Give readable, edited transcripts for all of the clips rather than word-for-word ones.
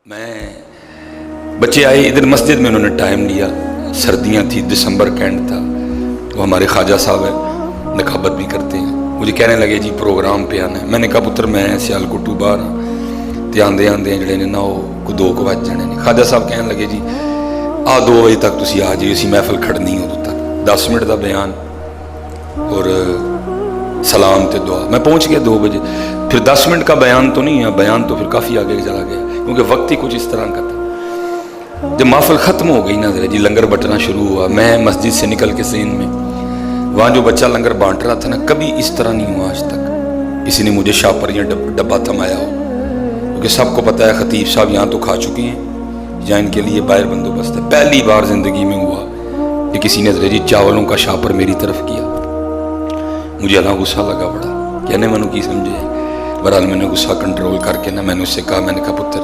मैं बच्चे आए इधर मस्जिद में, उन्होंने टाइम लिया, सर्दियाँ थी, दिसंबर का एंड था। वो हमारे ख्वाजा साहब हैं, नकाबत भी करते हैं। मुझे कहने लगे जी प्रोग्राम पे आना है। मैंने कहा पुत्र मैं सियालकोट बाहर हाँ, तो आंदे आंदे जड़े ने ना वो कोई 2 बज जाने ने। ख्वाजा साहब कहने लगे जी 2 बजे तक तुसी आ जाइए, असी महफिल खड़नी उदों तक। 10 मिनट का बयान और सलाम ते दुआ। मैं पहुँच गया 2 बजे। फिर 10 मिनट का बयान तो नहीं है, बयान तो फिर काफ़ी आगे चला गया, क्योंकि वक्त ही कुछ इस तरह का था। जब महफिल ख़त्म हो गई ना जी, लंगर बंटना शुरू हुआ। मैं मस्जिद से निकल के सीन में, वहाँ जो बच्चा लंगर बांट रहा था ना, कभी इस तरह नहीं हुआ आज तक किसी ने मुझे शापर या डब्बा थमाया हो। क्योंकि सबको पता है खतीब साहब यहाँ तो खा चुके हैं या इनके लिए बाहर बंदोबस्त है। पहली बार ज़िंदगी में हुआ कि किसी ने जी चावलों का शापर मेरी तरफ किया। मुझे अल्लाह गुस्सा लगा बड़ा, कहने मैंने की समझे। बहरहाल मैंने गुस्सा कंट्रोल करके ना मैंने उससे कहा, मैंने कहा पुत्र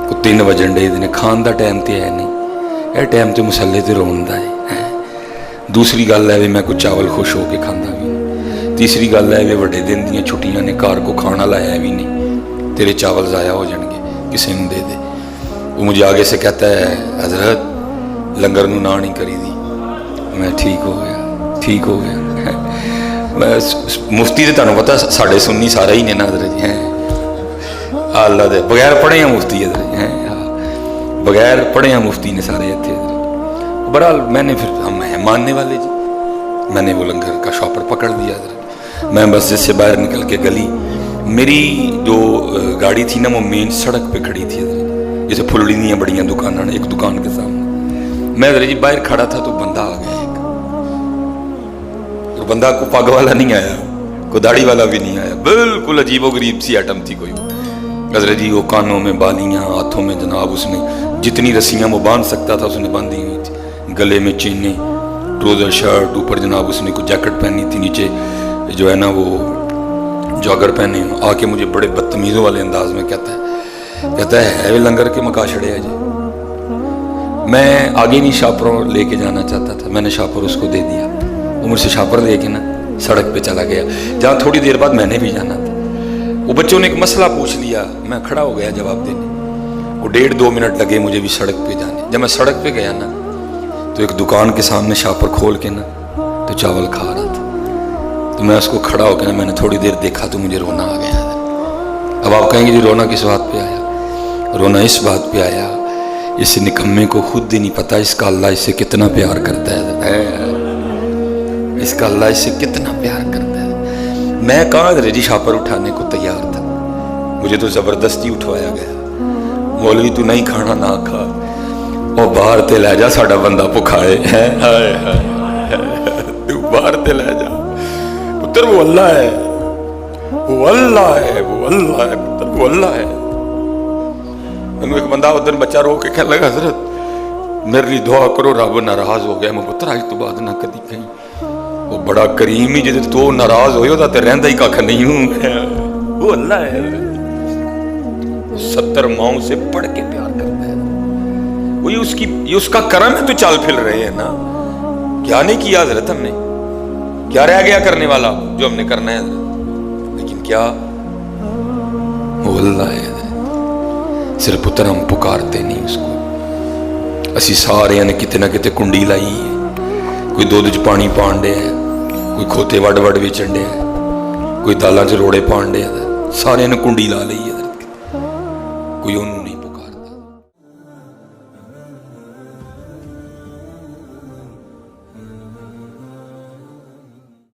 को 3 वजन डे दिन खान का टाइम तो है नहीं, यह टाइम तो मसाले तो रोन का है। दूसरी गल है भी मैं कुछ चावल खुश होकर खाता भी। तीसरी गल है भी वड्डे दिन दी छुट्टियां ने, घर को खाना लाया भी नहीं, तेरे चावल ज़ाया हो जाएंगे, किसी ने दे दे। वो मुझे आगे से कहता है हजरत लंगर नूं ना नहीं करी दी। मैं ठीक हो गया, ठीक हो गया। मैं मुफ्ती तो तुहानूं पता साढ़े सुन्नी सारा ही ने ना हजरत जी हैं, अल्लाह दे बगैर पढ़े हैं मुफ्ती इधर हैं, बगैर पढ़े हैं मुफ्ती ने सारे इतने। बहरहाल मैंने फिर हम हैं मानने वाले जी, मैंने वो लंगर का शॉपर पकड़ दिया। मैं मस्जिद से बाहर निकल के गली, मेरी जो गाड़ी थी ना वो मेन सड़क पे खड़ी थी, जैसे फुलड़ी दी बड़ियाँ दुकान, एक दुकान के सामने। मैं जी बाहर खड़ा था तो बंदा आ गया एक, और बंदा को पग वाला नहीं आया, कोई दाढ़ी वाला भी नहीं आया, बिल्कुल अजीबो गरीब सी आइटम थी कोई। हजरत जी वो कानों में बालियाँ, हाथों में जनाब उसने जितनी रस्सियाँ वो बांध सकता था उसने बांधी हुई थी, गले में चेने, ट्राउजर शर्ट, ऊपर जनाब उसने कुछ जैकेट पहनी थी, नीचे जो है ना वो जॉगर पहने। आके मुझे बड़े बदतमीज़ों वाले अंदाज में कहता है वे लंगर के मका छड़े है जी। मैं आगे नहीं शापर लेके जाना चाहता था, मैंने शापर उसको दे दिया। वो मुझसे शापर दे के ना सड़क पे चला गया, जहाँ थोड़ी देर बाद मैंने भी जाना था। वो बच्चों ने एक मसला पूछ लिया, मैं खड़ा हो गया जवाब देने। वो 1.5-2 मिनट लगे मुझे भी सड़क पे जाने। जब मैं सड़क पे गया ना तो एक दुकान के सामने शापर खोल के ना तो चावल खा रहा था। तो मैं उसको खड़ा होकर ना मैंने थोड़ी देर देखा तो मुझे रोना आ गया। अब आप कहेंगे जी रोना किस बात पे आया? रोना इस बात पे आया, इस निकम्मे को खुद ही नहीं पता इसका अल्लाह इससे कितना प्यार करता है, इसका अल्लाह इससे कितना प्यार करता है। मैं कहाँ जी शापर उठाने को तैयार था, मुझे तो ज़बरदस्ती उठवाया गया। मौलवी तू नहीं खाना ना खा, और बाहर ते लै जा साडा बंदा भुखा है, तू बाहर ते लै जा पुत्र, वो अल्लाह है, वो अल्लाह है, वो अल्लाह है पुत्र, वो अल्लाह है। मैंने एक बंदा उधर बच्चा रो के कहने लगा हजरत मेरे लिए दुआ करो, रब नाराज हो गया। मैं पुत्र अज तो बाद ना कदी कहीं, वो बड़ा करीम ही जिद तो नाराज हो तो रहिंदा ही कख नहीं हूँ। वो अल्लाह है, 70 माओं से पढ़ के प्यार करता है। वही ये उसका करम है तो चल फिर रहे हैं ना। क्या नहीं किया हजरत हमने, क्या रह गया करने वाला जो हमने करना है हजरत? लेकिन क्या वो अल्लाह है। सिर्फ पुत्र हम पुकारते नहीं उसको। असी सारे ने किते ना किते कुंडी लाई है, कोई दुध च पानी पान डे है, कोई खोते वड वड बेचन डे है, कोई दालों च रोड़े पान डे है, सारे ने कुंडी ला ली है, कोई उन्होंने नहीं।